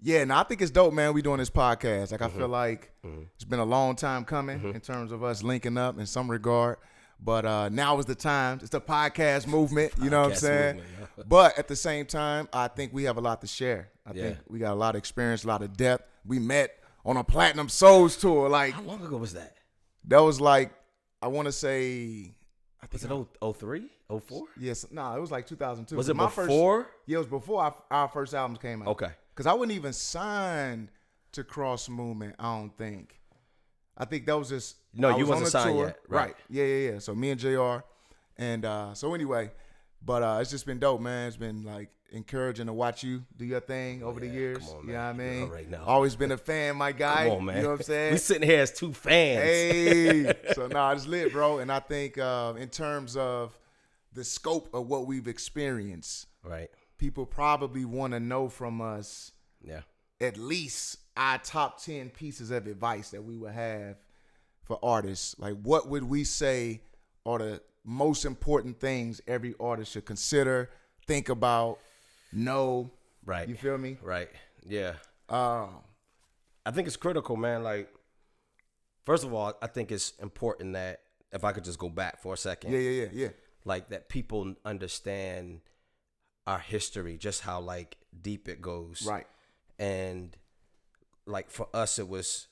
Yeah, and I think it's dope, man. We doing this podcast. Like, I feel like it's been a long time coming in terms of us linking up in some regard. But now is the time. It's the podcast movement. You know what I'm saying? But at the same time, I think we have a lot to share. I think we got a lot of experience, a lot of depth. We met on a Platinum Souls tour. Like, how long ago was that? That was like, I want to say, I think was it 03, 04? Yes, it was like 2002. Was it before? Yeah, it was before our first albums came out. Okay. Because I wasn't even signed to Cross Movement, I don't think. I think that was just... No, you wasn't signed yet. Right. Yeah. So me and JR. And so anyway, but it's just been dope, man. It's been like encouraging to watch you do your thing over the years. Come on, you know what I mean? Right now. Always been a fan, my guy. Come on, man. You know what I'm saying? We sitting here as two fans. Hey. So, it's lit, bro. And I think in terms of the scope of what we've experienced, right? People probably want to know from us at least our top 10 pieces of advice that we would have for artists. Like, what would we say are the most important things every artist should consider, think about, know? Right. You feel me? Right. Yeah. I think it's critical, man. Like, first of all, I think it's important that, if I could just go back for a second. Yeah. Like, that people understand our history, just how, like, deep it goes. Right. And, like, for us, it was,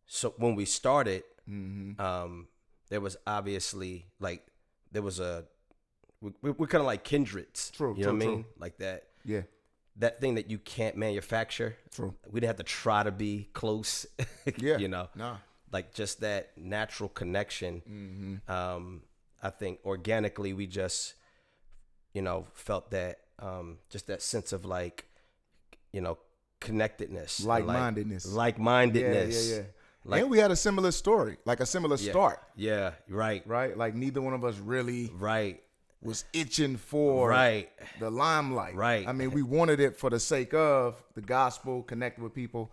so when we started, there was obviously, like, there was we're kind of like kindreds. True. You know what I mean? Like that. Yeah. That thing that you can't manufacture. True. We didn't have to try to be close. Yeah. You know? Nah. Like, just that natural connection. I think organically we just, felt that, just that sense of, like, connectedness. Like-mindedness. Like-mindedness. Yeah. Like, and we had a similar story, like a similar start. Yeah, right. Right? Like, neither one of us really was itching for the limelight. Right. I mean, we wanted it for the sake of the gospel, connecting with people,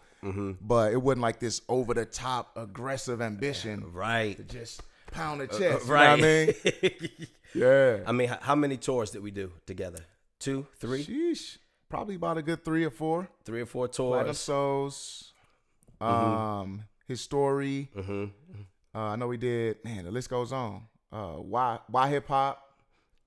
but it wasn't like this over-the-top, aggressive ambition. Right. To just pound the chest. Right. You know what I mean? Yeah. I mean, how many tours did we do together? 2, 3? Sheesh. Probably about a good 3 or 4. 3 or 4 tours. Platinum Souls. His story. I know we did. Man, the list goes on. Why hip hop?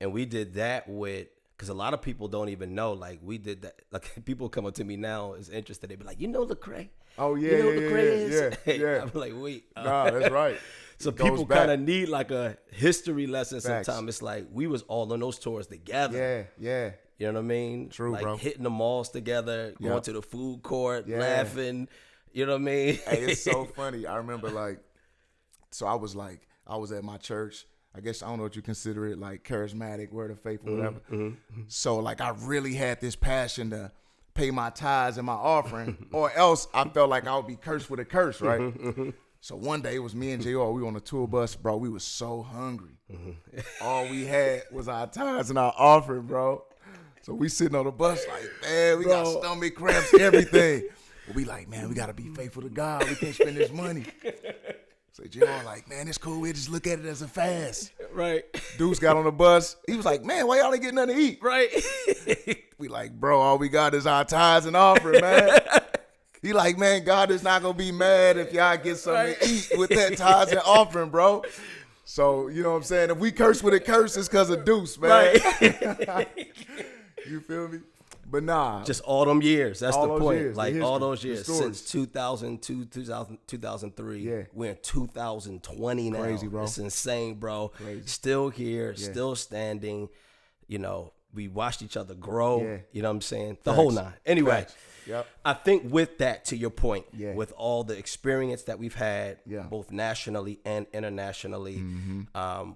And we did that with, because a lot of people don't even know. Like, we did that. Like, people come up to me now is interested. They be like, Lecrae? Oh yeah, you know Lecrae is? Yeah. I'm like, wait. Nah, that's right. So people kind of need like a history lesson sometimes. It's like, we was all on those tours together. Yeah. You know what I mean? True, like, bro. Hitting the malls together, going to the food court, laughing. You know what I mean? Hey, it's so funny. I remember, like, so I was at my church. I guess, I don't know what you consider it, like charismatic, word of faith, or whatever. So, like, I really had this passion to pay my tithes and my offering, or else I felt like I would be cursed with a curse, right? So one day it was me and JR. We were on a tour bus, bro. We was so hungry. All we had was our tithes and our offering, bro. So we sitting on the bus like, man, we got stomach cramps, everything. But we like, man, we got to be faithful to God. We can't spend this money. So JR like, man, it's cool. We just look at it as a fast. Right. Dudes got on the bus. He was like, man, why y'all ain't getting nothing to eat? Right. We like, bro, all we got is our tithes and offering, man. He like, man, God is not going to be mad if y'all get something to eat with that tithes and offering, bro. So, you know what I'm saying? If we curse with a curse, it's because of Deuce, man. Right. You feel me? But nah. Just all them years. That's the point. Years, like, all those years. Stories. Since 2002, 2003. Yeah. We're in 2020 now. Crazy, bro. It's insane, bro. Crazy. Still here, still standing. We watched each other grow. Yeah. You know what I'm saying? The whole nine. Anyway. Facts. Yep. I think with that, to your point, Yeah. with all the experience that we've had, Yeah. both nationally and internationally,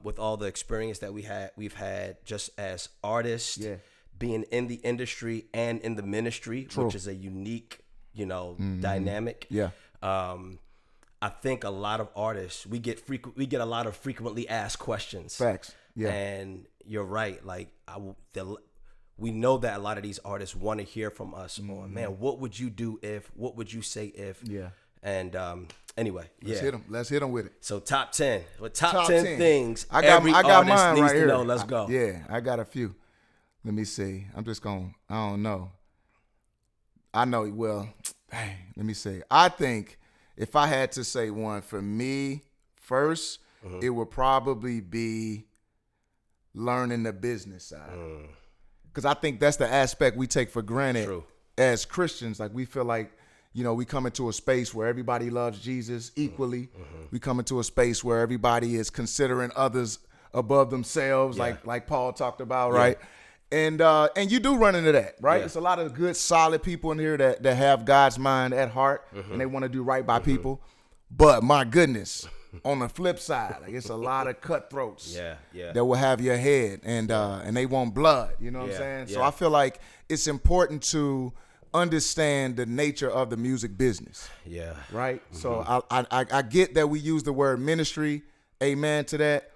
with all the experience that we've had just as artists, being in the industry and in the ministry, which is a unique, dynamic. Yeah. I think a lot of artists, we get a lot of frequently asked questions. Facts. Yeah. And you're right. Like, we know that a lot of these artists want to hear from us on, man, what would you do if, what would you say if? Yeah. And anyway, Let's hit them with it. So top 10. With top 10 things I got every mine artist needs right to here. know. Let's go. I got a few. Let me see. I'm just going, I don't know. I know, well, Dang, let me say. I think if I had to say one for me first, it would probably be learning the business side. Because I think that's the aspect we take for granted as Christians. Like we feel like, we come into a space where everybody loves Jesus equally. We come into a space where everybody is considering others above themselves, like Paul talked about, right? And you do run into that, right? It's a lot of good, solid people in here that have God's mind at heart, and they want to do right by people. But my goodness, on the flip side, like it's a lot of cutthroats that will have your head, and they want blood. You know what I'm saying? So I feel like it's important to understand the nature of the music business. Yeah. Right. So I get that we use the word ministry. Amen to that.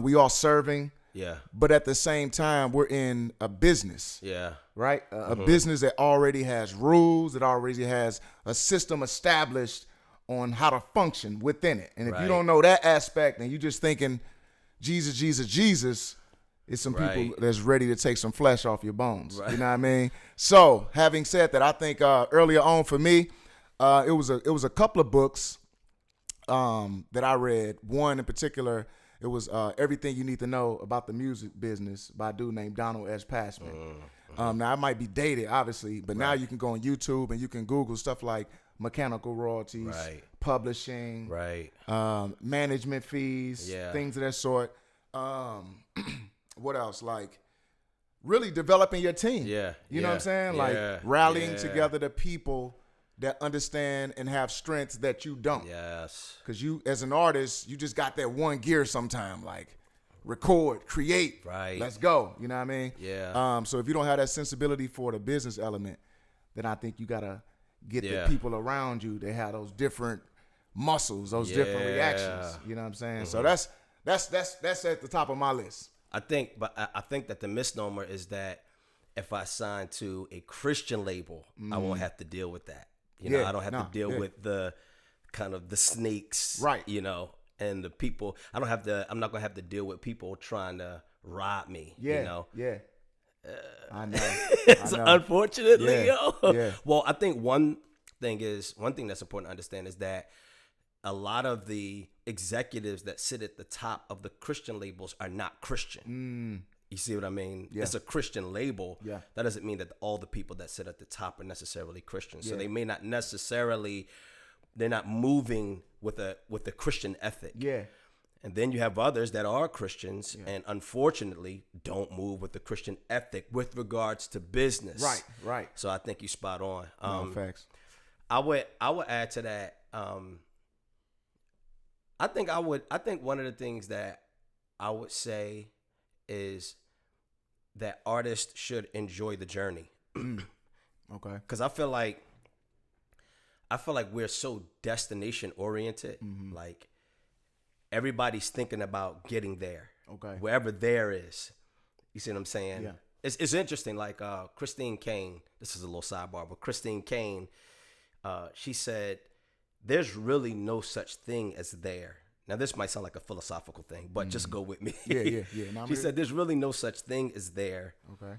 We are serving. Yeah. But at the same time, we're in a business. Yeah. Right? A business that already has rules, that already has a system established on how to function within it. And if you don't know that aspect and you're just thinking Jesus, it's some people that's ready to take some flesh off your bones. You know what I mean? So having said that, I think earlier on for me, it was a couple of books that I read. One in particular, it was Everything You Need to Know About the Music Business by a dude named Donald S. Passman. Now, I might be dated, obviously, but now you can go on YouTube and you can Google stuff like mechanical royalties, publishing, management fees, things of that sort. What else? Like really developing your team. You know what I'm saying? Like rallying together the people that understand and have strengths that you don't. Yes. Because you, as an artist, you just got that one gear sometime, like record, create, let's go. You know what I mean? Yeah. So if you don't have that sensibility for the business element, then I think you got to get the people around you that have those different muscles, those different reactions. You know what I'm saying? So that's at the top of my list. I think that the misnomer is that if I sign to a Christian label, I won't have to deal with that. I don't have to deal with the kind of the snakes, and the people. I'm not gonna have to deal with people trying to rob me. I know. Unfortunately, Well, I think one thing that's important to understand is that a lot of the executives that sit at the top of the Christian labels are not Christian. You see what I mean? It's a Christian label. That doesn't mean that all the people that sit at the top are necessarily Christian. So they may not necessarily, they're not moving with a Christian ethic. And then you have others that are Christians and unfortunately don't move with the Christian ethic with regards to business. Right. So I think you spot on. Facts. I would add to that. I think one of the things that I would say is that artists should enjoy the journey. Okay. Because I feel like we're so destination oriented. Like everybody's thinking about getting there. Okay. Wherever there is. You see what I'm saying? Yeah. It's interesting. Like Christine Kane. This is a little sidebar, but Christine Kane, she said, "There's really no such thing as there." Now, this might sound like a philosophical thing, but just go with me. Yeah. She said, "There's really no such thing as there. Okay.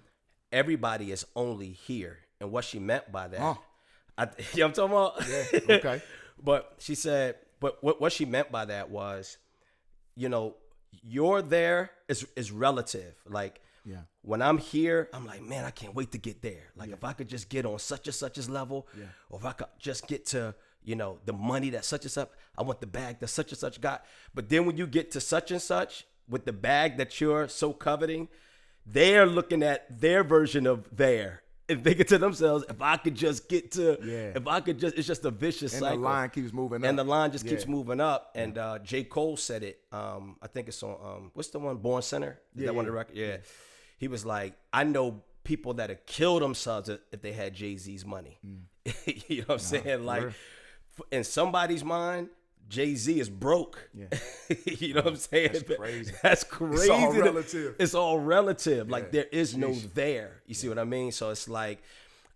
Everybody is only here." And what she meant by that, you know what I'm talking about? Yeah. Okay. But she said, but what she meant by that was, your there is relative. Like, when I'm here, I'm like, man, I can't wait to get there. Like, if I could just get on such and such's level, or if I could just get to, the money that such and such, I want the bag that such and such got. But then when you get to such and such with the bag that you're so coveting, they're looking at their version of there and thinking to themselves, if I could just get to, it's just a vicious cycle. And the line keeps moving up. And the line just keeps moving up. And J. Cole said it, I think it's on, what's the one, Born Center? Is that one of the records? Yeah. He was like, I know people that have killed themselves if they had Jay-Z's money. You know what I'm saying? Like, in somebody's mind, Jay-Z is broke. You know what I'm saying? That's crazy. It's all relative. It's all relative. Like, there is no there. You see what I mean? So it's like,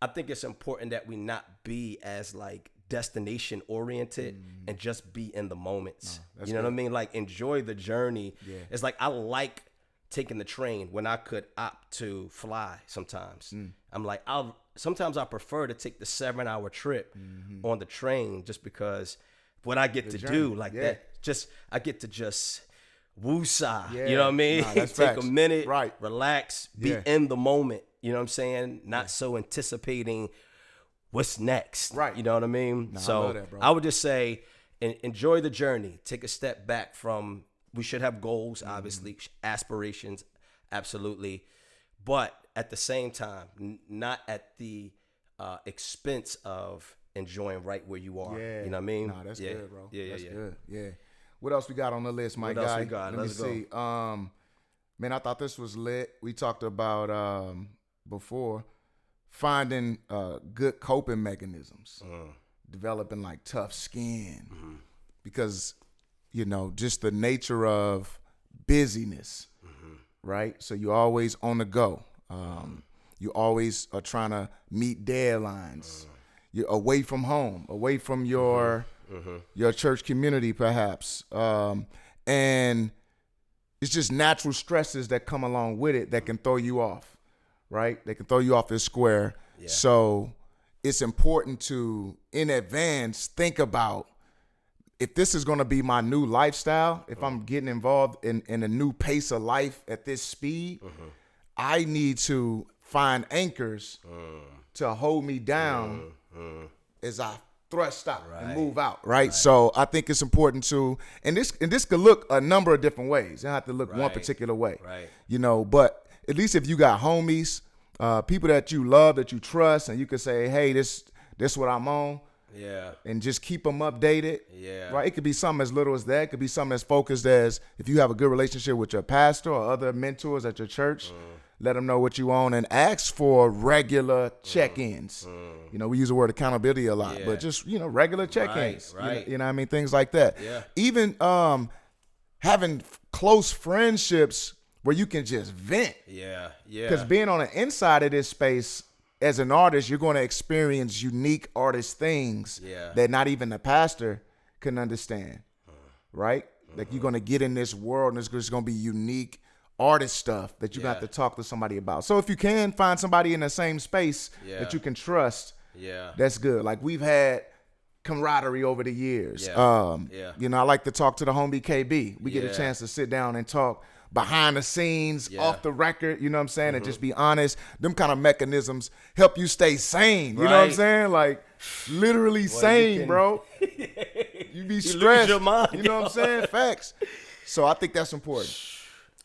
I think it's important that we not be as like destination oriented and just be in the moments. You know what I mean? Like, enjoy the journey. It's like, I like taking the train when I could opt to fly sometimes. I'm like, sometimes I prefer to take the 7-hour trip on the train just because what I get to do like that, just I get to just woosah, you know what I mean? Nah, that's take facts. a minute, Right. relax, be in the moment, you know what I'm saying? Not so anticipating what's next, right? You know what I mean? Nah, So I love that, bro. I would just say enjoy the journey. Take a step back from, we should have goals, obviously, aspirations, absolutely. But at the same time, not at the expense of enjoying right where you are. You know what I mean? Nah, that's good, bro. Yeah, that's good. Yeah. What else we got on the list, my guy? What else we got? Let Let's me see. Man, I thought this was lit. We talked about before finding good coping mechanisms, developing like tough skin, because just the nature of busyness, right? So you're always on the go. You always are trying to meet deadlines. You're away from home, away from your church community, perhaps, and it's just natural stresses that come along with it that can throw you off, right? They can throw you off this square. Yeah. So it's important to, in advance, think about if this is going to be my new lifestyle, if I'm getting involved in a new pace of life at this speed, I need to find anchors to hold me down as I thrust out and move out, right? So I think it's important to, and this could look a number of different ways. You don't have to look one particular way, but at least if you got homies, people that you love, that you trust, and you can say, hey, this what I'm on. Yeah. And just keep them updated. Yeah. Right. It could be something as little as that. It could be something as focused as if you have a good relationship with your pastor or other mentors at your church, let them know what you own and ask for regular check-ins. We use the word accountability a lot, but just, regular check-ins. Right. You know what I mean? Things like that. Yeah. Even having close friendships where you can just vent. Yeah. Yeah. Because being on the inside of this space, as an artist, you're going to experience unique artist things that not even the pastor can understand, right? Like you're going to get in this world and there's going to be unique artist stuff that you have to talk to somebody about. So if you can find somebody in the same space that you can trust, that's good. Like we've had camaraderie over the years. I like to talk to the homie KB. We get a chance to sit down and talk behind the scenes, off the record, you know what I'm saying, and just be honest. Them kind of mechanisms help you stay sane, you know what I'm saying? Like, literally sane, bro. You be stressed, you know what I'm saying? Facts. So I think that's important.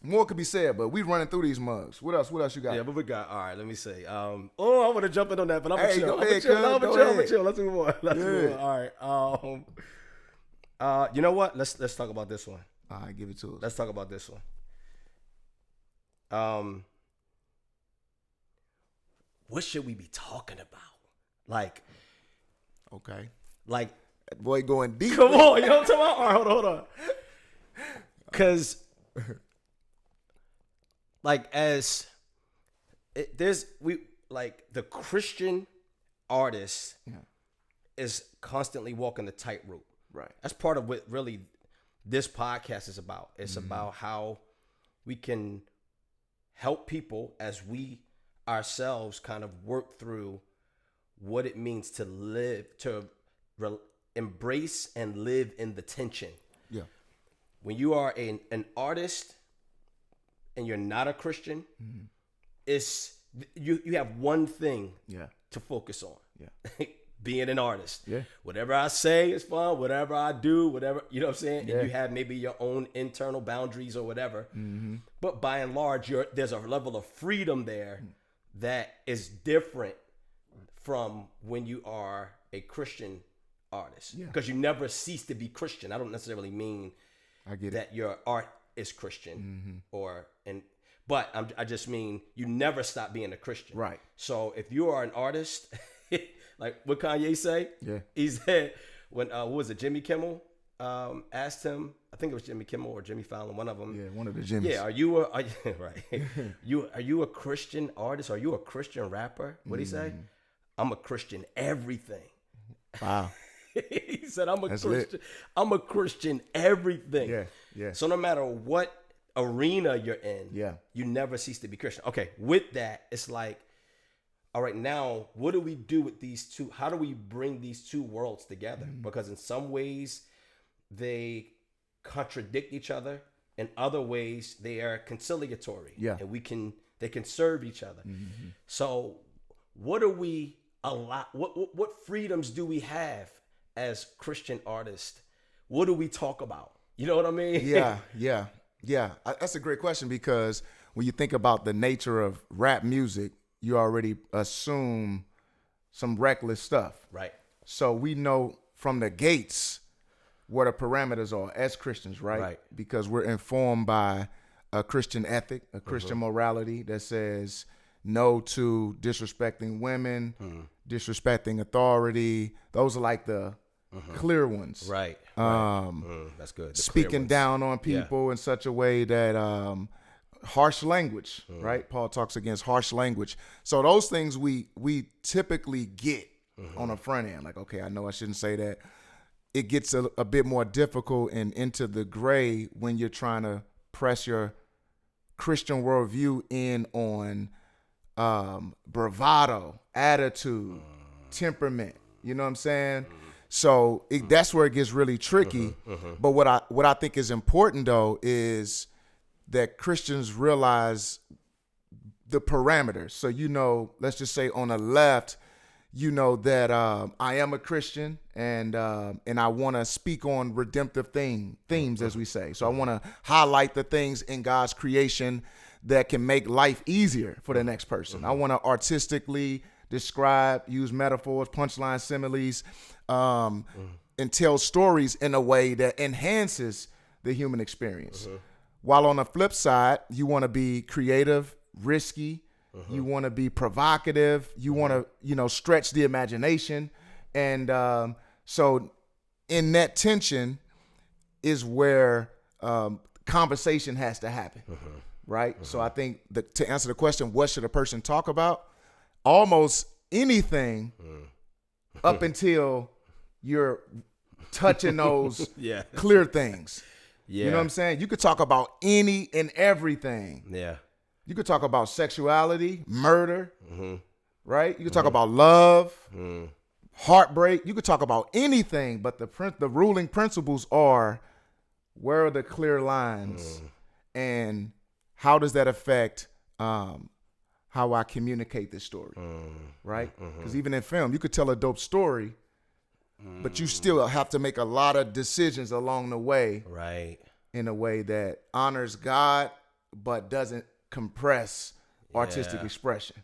More could be said, but we running through these mugs. What else you got? Yeah, what we got? All right, let me see. I want to jump in on that, but I'm going to chill. I'm going to chill. Let's move on. All right. You know what? Let's talk about this one. All right, give it to us. Let's talk about this one. What should we be talking about? Like, okay, like that boy going deep. Come on, you know what I'm talking about? All right, hold on. Because, like, the Christian artist is constantly walking the tightrope. Right. That's part of what really this podcast is about. It's about how we can help people as we ourselves kind of work through what it means to live, embrace and live in the tension. Yeah. When you are an artist and you're not a Christian, it's you have one thing to focus on. Yeah. Being an artist. Yeah. Whatever I say is fun, whatever I do, whatever, you know what I'm saying? Yeah. And you have maybe your own internal boundaries or whatever. But by and large, there's a level of freedom there that is different from when you are a Christian artist. Because you never cease to be Christian. I don't necessarily mean that your art is Christian but I just mean you never stop being a Christian. Right. So if you are an artist, like what Kanye say? Yeah. He said when what was it? Jimmy Kimmel asked him. I think it was Jimmy Kimmel or Jimmy Fallon, one of them. Yeah, one of the Jimmys. Yeah. Are you a Christian artist? Are you a Christian rapper? What did he say? I'm a Christian everything. Wow. He said I'm a Christian. Lit. I'm a Christian everything. Yeah. Yeah. So no matter what arena you're in, you never cease to be Christian. Okay. With that, it's like, all right, now what do we do with these two? How do we bring these two worlds together? Because in some ways they contradict each other. In other ways they are conciliatory. Yeah. And they can serve each other. So what do we allow? What freedoms do we have as Christian artists? What do we talk about? You know what I mean? Yeah. That's a great question, because when you think about the nature of rap music, you already assume some reckless stuff. Right. So we know from the gates what the parameters are as Christians, right? Right. Because we're informed by a Christian ethic, a Christian morality that says no to disrespecting women, disrespecting authority. Those are like the clear ones. Right. That's good. The Speaking down on people in such a way that harsh language, right? Paul talks against harsh language. So those things we typically get on the front end. Like, okay, I know I shouldn't say that. It gets a bit more difficult and into the gray when you're trying to press your Christian worldview in on bravado, attitude, temperament. You know what I'm saying? So that's where it gets really tricky. But what I think is important, though, is that Christians realize the parameters. So, let's just say on the left, that I am a Christian and I want to speak on redemptive themes, as we say. So I want to highlight the things in God's creation that can make life easier for the next person. I want to artistically describe, use metaphors, punchlines, similes, and tell stories in a way that enhances the human experience. While on the flip side, you want to be creative, risky, you want to be provocative, you want to, stretch the imagination. And so in that tension is where conversation has to happen, right? So I think to answer the question, what should a person talk about? Almost anything up until you're touching those clear things. Yeah. You know what I'm saying? You could talk about any and everything. Yeah. You could talk about sexuality, murder, right? You could talk about love, heartbreak. You could talk about anything, but the ruling principles are, where are the clear lines and how does that affect how I communicate this story, right? Because even in film, you could tell a dope story, but you still have to make a lot of decisions along the way, right? In a way that honors God, but doesn't compress artistic expression.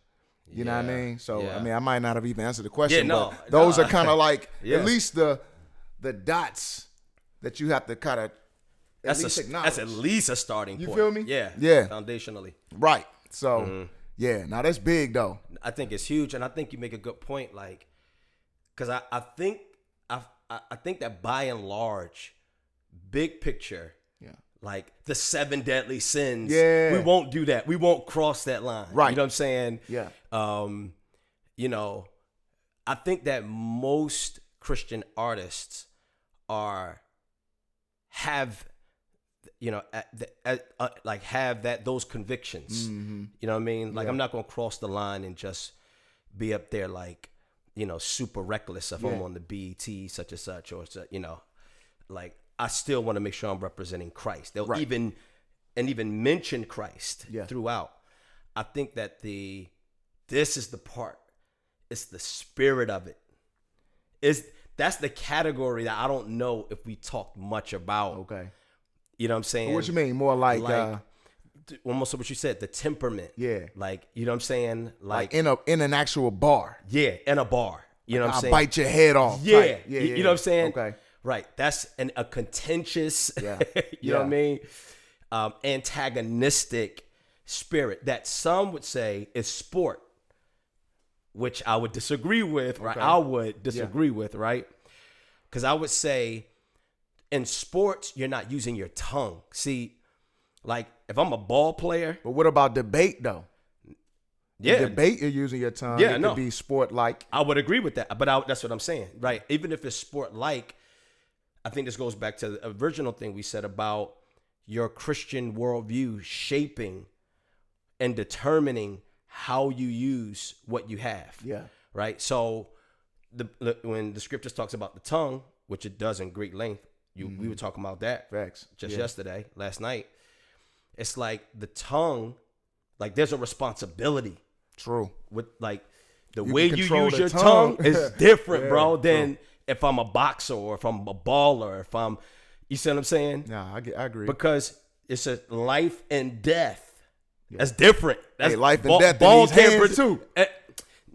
You know what I mean? So, I might not have even answered the question, but those are kind of like at least the dots that you have to kind of at least acknowledge. That's at least a starting point. You feel me? Yeah. Foundationally. Right. So, now that's big though. I think it's huge, and I think you make a good point, like, because I think that by and large, big picture, like the 7 deadly sins, we won't do that. We won't cross that line. Right. You know what I'm saying? Yeah. I think that most Christian artists have those convictions. You know what I mean? Like, I'm not going to cross the line and just be up there like, super reckless if I'm on the BET such and such, or, like, I still want to make sure I'm representing Christ. They'll even mention Christ throughout. I think that this is the part. It's the spirit of it. That's the category that I don't know if we talked much about. Okay. You know what I'm saying? What you mean? More like almost what you said, the temperament. Yeah. Like, you know what I'm saying? Like in an actual bar. Yeah, in a bar. You know what I'm saying? I'll bite your head off. Yeah. You know what I'm saying? Okay. Right. That's a contentious, you know what I mean? Antagonistic spirit that some would say is sport, which I would disagree with, right? I would disagree with, right? Because I would say in sports, you're not using your tongue. See, like if I'm a ball player. But what about debate though? Yeah. In debate, you're using your tongue. Yeah, it could be sport-like. I would agree with that. But that's what I'm saying, right? Even if it's sport-like, I think this goes back to the original thing we said about your Christian worldview shaping and determining how you use what you have. Yeah. Right. So when the scriptures talks about the tongue, which it does in great length, we were talking about that yesterday, last night. It's like the tongue, like there's a responsibility. True. With like the way you use your tongue is different, bro, than if I'm a boxer or if I'm a baller, if I'm, you see what I'm saying? Yeah, I agree. Because it's a life and death. Yeah. That's different. That's life and death in these hands too.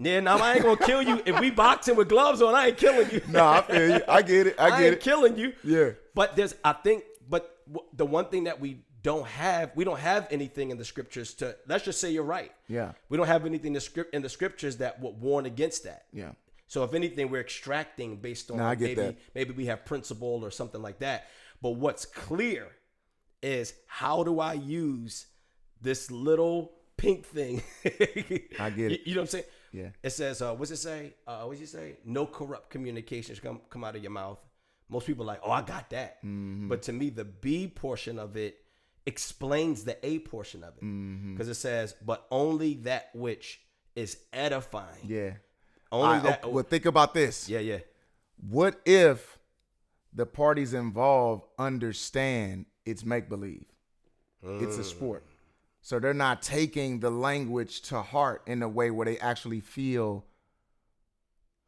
Yeah, now I ain't gonna kill you. If we boxing with gloves on, I ain't killing you. No, I feel you. I get it. I ain't killing you. Yeah. But the one thing that we don't have anything in the scriptures to, let's just say you're right. Yeah. We don't have anything in the scriptures that would warn against that. Yeah. So if anything, we're extracting based on maybe we have principle or something like that. But what's clear is, how do I use this little pink thing? I get it. You know what I'm saying? Yeah. It says, what's it say? What's it say? No corrupt communications come out of your mouth. Most people are like, oh, I got that. Mm-hmm. But to me, the B portion of it explains the A portion of it. Because it says, but only that which is edifying. Yeah. Well, think about this. Yeah. What if the parties involved understand it's make-believe? It's a sport. So they're not taking the language to heart in a way where they actually feel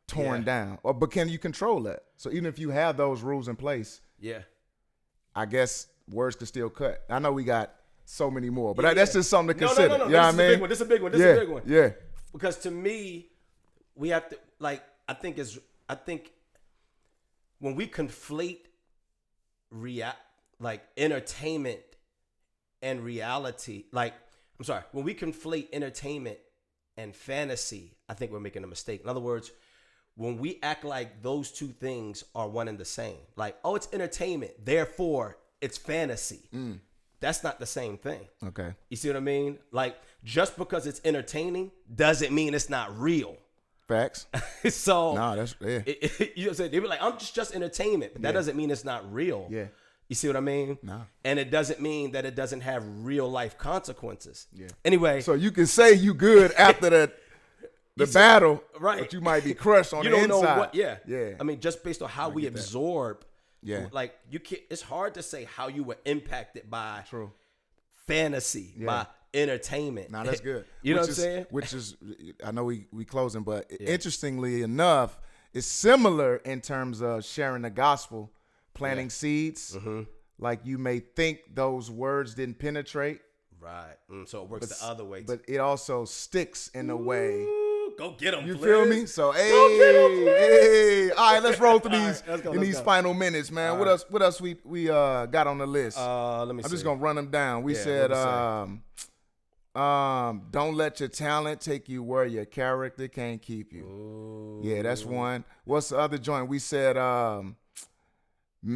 torn down. But can you control that? So even if you have those rules in place, I guess words could still cut. I know we got so many more, but that's just something to consider. No. You know what I mean? This is a big one. This is a big one. Yeah. Because to me, we have to, like, I think when we conflate entertainment and reality, when we conflate entertainment and fantasy, I think we're making a mistake. In other words, when we act like those two things are one and the same, like, oh, it's entertainment, therefore it's fantasy. That's not the same thing. Okay. You see what I mean? Like, just because it's entertaining doesn't mean it's not real. Facts. So, that's you know what I'm saying? They were like, I'm just entertainment, but that doesn't mean it's not real. Yeah. You see what I mean? No. And it doesn't mean that it doesn't have real life consequences. Yeah. Anyway. So you can say you good after the battle, right? But you might be crushed on the inside. You don't know what. Yeah. I mean, just based on how we absorb. Yeah. Like, you can't. It's hard to say how you were impacted by True fantasy, by entertainment. Nah, that's good. You know what I'm saying? Which is, I know we closing, but interestingly enough, it's similar in terms of sharing the gospel. Planting seeds, like you may think those words didn't penetrate. Right. So it works the other way. But it also sticks in a way. Go get them, You feel me? So, hey. All right, let's roll through these these final minutes, man. What else we got on the list? Let me see. I'm just going to run them down. We said, don't let your talent take you where your character can't keep you. Ooh. Yeah, that's one. What's the other joint? We said, key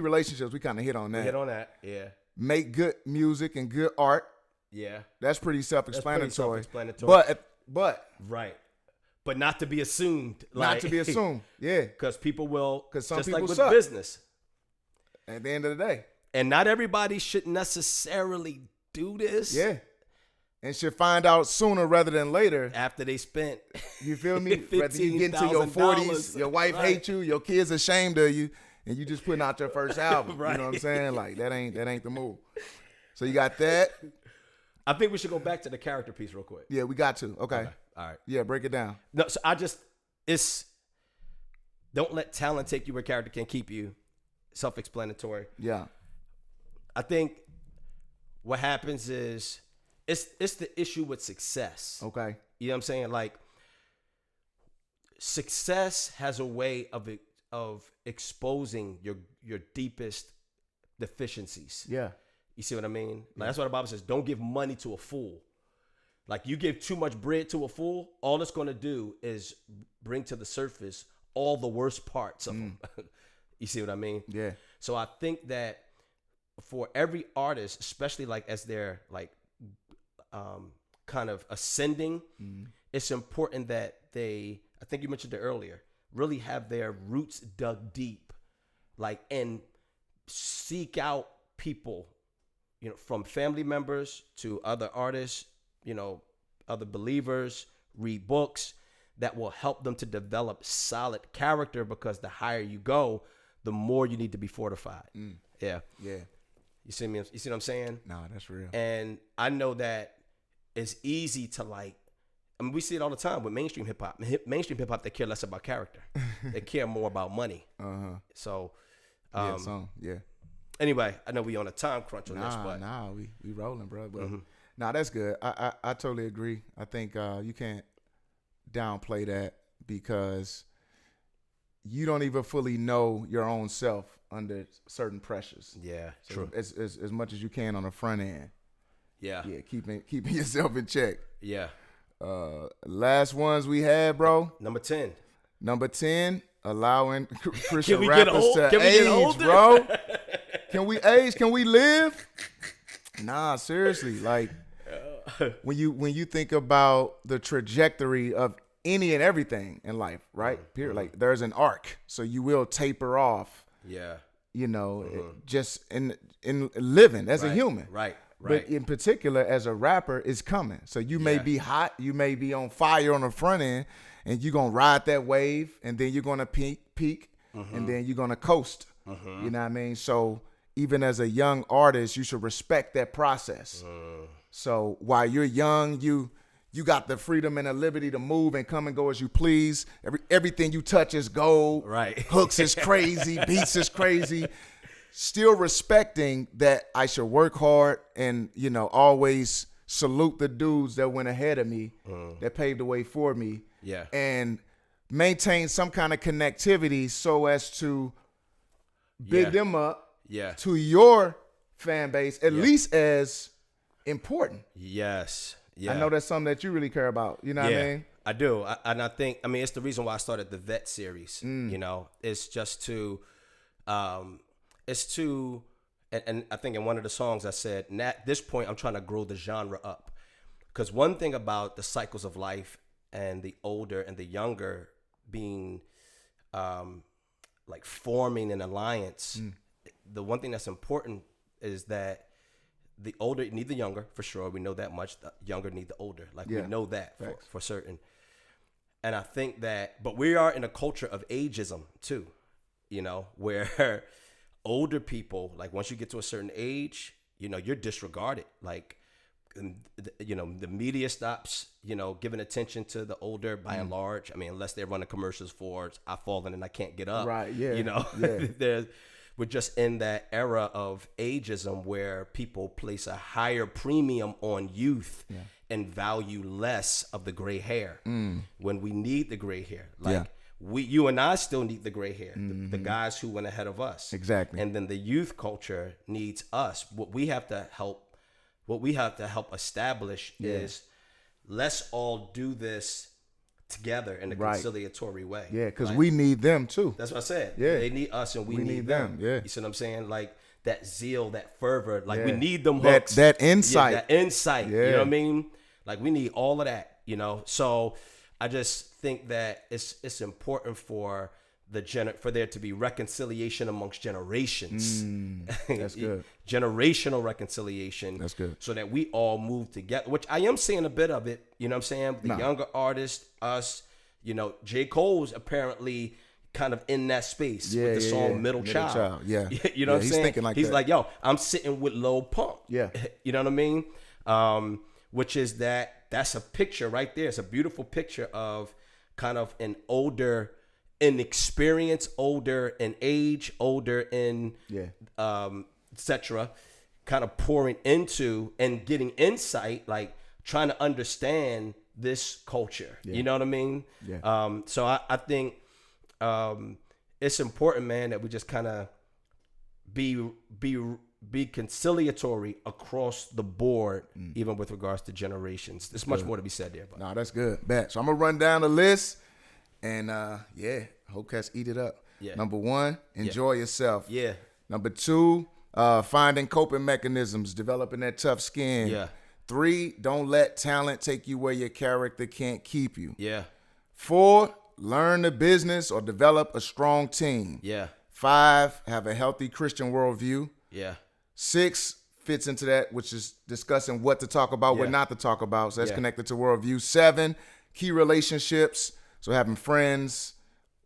relationships, we kind of hit on that. Yeah. Make good music and good art. Yeah. That's pretty self-explanatory. But right. But not to be assumed. Not to be assumed. Yeah. Because people will. Because some just people like with suck. Business. At the end of the day. And not everybody should necessarily do this. Yeah. And should find out sooner rather than later. After they spent. You feel me? Whether you get into your 40s, your wife hates you, your kids ashamed of you, and you just putting out your first album. Right. You know what I'm saying? Like, that ain't the move. So you got that. I think we should go back to the character piece real quick. Yeah, we got to. Okay. All right. Yeah, break it down. No, so don't let talent take you where character can keep you. Self-explanatory. Yeah. I think what happens is it's the issue with success. Okay. You know what I'm saying? Like, success has a way of exposing your deepest deficiencies. Yeah. You see what I mean? Like, that's why the Bible says, don't give money to a fool. Like, you give too much bread to a fool, all it's going to do is bring to the surface all the worst parts of them. You see what I mean? Yeah. So I think that for every artist, especially like as they're like kind of ascending, it's important that they, I think you mentioned it earlier, really have their roots dug deep, like, and seek out people, you know, from family members to other artists other believers, read books that will help them to develop solid character, because the higher you go, the more you need to be fortified. Yeah. You see me? You see what I'm saying? Nah, that's real. And I know that it's easy to we see it all the time with mainstream hip hop. Mainstream hip hop, they care less about character. They care more about money. So, Anyway, I know we on a time crunch on this, but we rolling, bro. But nah, that's good. I totally agree. I think you can't downplay that, because you don't even fully know your own self under certain pressures. Yeah, so true. As much as you can on the front end. Yeah, keeping yourself in check. Yeah. Last ones we had, bro. Number 10, allowing Christian rappers to age, bro. Can we age? Can we live? Nah, seriously. Like, when you think about the trajectory of any and everything in life, right? Period. Like, there's an arc, so you will taper off. Yeah. Just in living as a human. Right. But in particular, as a rapper, it's coming. So you may be hot, you may be on fire on the front end, and you're gonna ride that wave, and then you're gonna peak, and then you're gonna coast. You know what I mean? So even as a young artist, you should respect that process. So while you're young, you got the freedom and the liberty to move and come and go as you please. Everything you touch is gold. Right. Hooks is crazy. Beats is crazy. Still respecting that I should work hard and, always salute the dudes that went ahead of me, that paved the way for me. Yeah. And maintain some kind of connectivity so as to big them up to your fan base, at least as important. Yes. Yeah. I know that's something that you really care about. You know what I mean? I do. And I think, it's the reason why I started the Vet series. It's just to, and I think in one of the songs I said, at this point, I'm trying to grow the genre up. Because one thing about the cycles of life and the older and the younger being, forming an alliance, the one thing that's important is that the older need the younger, for sure. We know that much. The younger need the older. We know that for certain. And I think that, but we are in a culture of ageism too, where older people, once you get to a certain age, you're disregarded. The media stops, giving attention to the older by and large. Unless they're running commercials for I've fallen and I can't get up. Right, yeah. We're just in that era of ageism where people place a higher premium on youth and value less of the gray hair when we need the gray hair. You and I still need the gray hair, the guys who went ahead of us. Exactly. And then the youth culture needs us. What we have to help establish is, let's all do this together in a conciliatory way. Yeah, because we need them too. That's what I said. Yeah. They need us and we need them. Yeah. You see what I'm saying? That zeal, that fervor, we need them hooks. That insight. Yeah, that insight. Yeah. You know what I mean? We need all of that, So I just think that it's important for for there to be reconciliation amongst generations. That's good. Generational reconciliation. That's good. So that we all move together, which I am seeing a bit of it. You know what I'm saying? The younger artists, us, J. Cole's apparently kind of in that space with the song Middle Child. Yeah. You know what I'm saying? He's that. yo, I'm sitting with Lil Pump. Yeah. You know what I mean? Which is that's a picture right there. It's a beautiful picture of kind of an older in experience, older in age, older in etc., kind of pouring into and getting insight, trying to understand this culture. You know what I mean? Yeah. So I think it's important, man, that we just kind of be conciliatory across the board, even with regards to generations. There's much more to be said there. But. No, that's good. Bet. So I'm gonna run down the list, and hope cats eat it up. Yeah. Number 1, enjoy yourself. Yeah. Number 2, finding coping mechanisms, developing that tough skin. Yeah. 3, don't let talent take you where your character can't keep you. Yeah. 4, learn the business or develop a strong team. Yeah. 5, have a healthy Christian worldview. Yeah. 6, fits into that, which is discussing what to talk about, what not to talk about. So that's connected to worldview. 7, key relationships. So having friends,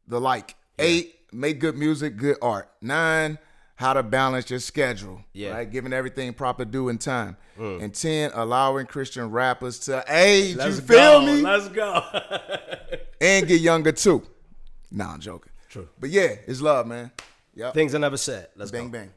the like. 8, make good music, good art. 9, how to balance your schedule. Right? Giving everything proper due and time. And 10, allowing Christian rappers to age. You feel me? Let's go. And get younger too. Nah, I'm joking. True. But yeah, it's love, man. Yep. Things I never said. Let's go. Bang, bang.